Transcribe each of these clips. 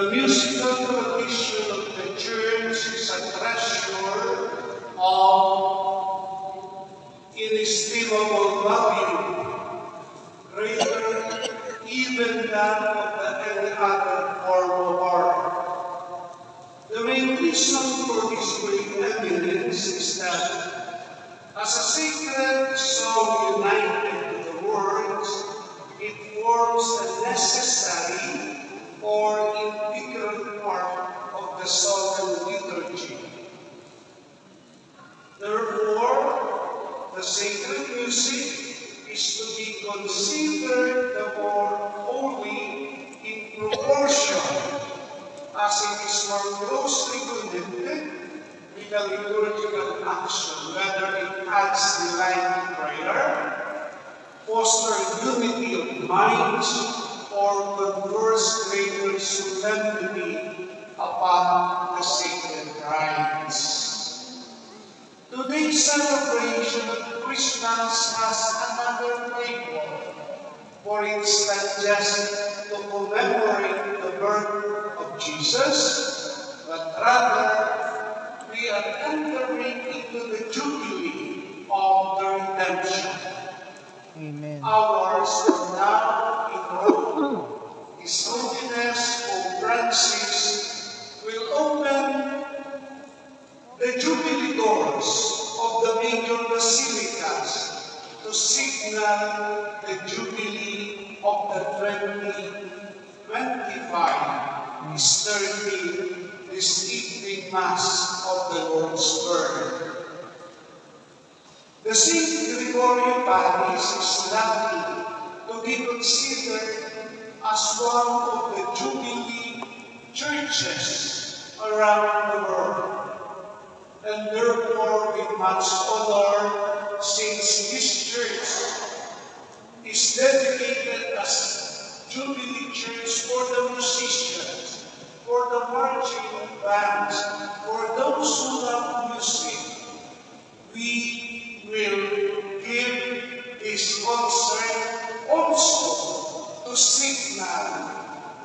The musical tradition of the church is a treasure of inestimable value, greater even than of any other form of art. The main reason for this great eminence is that as a sacred song united to the words, it forms a necessary or integral part of the solemn liturgy. Therefore, the sacred music is to be considered the more holy in proportion as it is more closely connected with the liturgical action, whether it adds divine prayer, fosters unity of minds, or confers greater solemnity upon the sacred rites. Today's celebration of Christmas has another flavor, for it's not just to commemorate the birth of Jesus, but rather we are entering into the jubilee of the redemption. Amen. Ours from now in Rome, His Holiness Pope Francis will open the jubilee doors of the major basilicas to signal the jubilee of the 2025 Easterly distinctive Mass of the Lord's Birth. The St. Gregorian Palace is lucky to be considered as one of the Jubilee churches around the world. And therefore, with much honor, since this church is dedicated as Jubilee Church for the musicians, for the marching bands, for those who love music, we will give this concert also to signal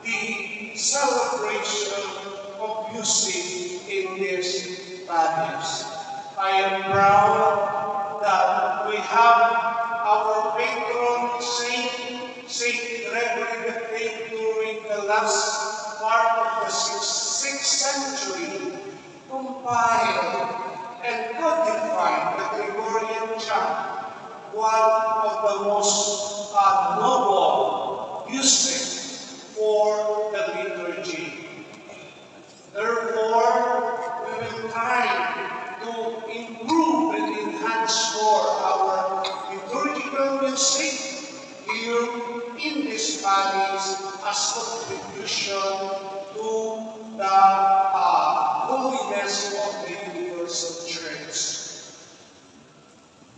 the celebration of music in this parish. I am proud that we have our patron saint, Saint Gregory the Great, during the last part of the 6th century, compiled and codified the Gregorian chant, one of the most noble music for the liturgy. Therefore, we will try to improve and enhance more our liturgical music here in this parish as contribution to the holiness of the Universal Church.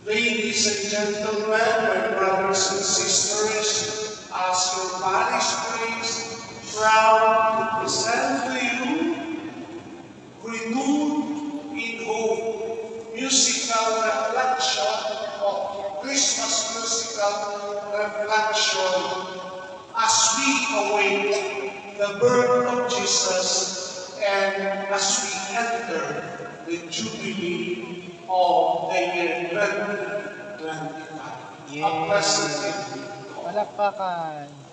Ladies and gentlemen, my brothers and sisters, as your parish priest, proud to present to you, renewed in hope, musical reflection of Christmas musical reflection as we await the birth of Jesus and as we enter the Jubilee of the year 2025. A blessed day. Palakpakan.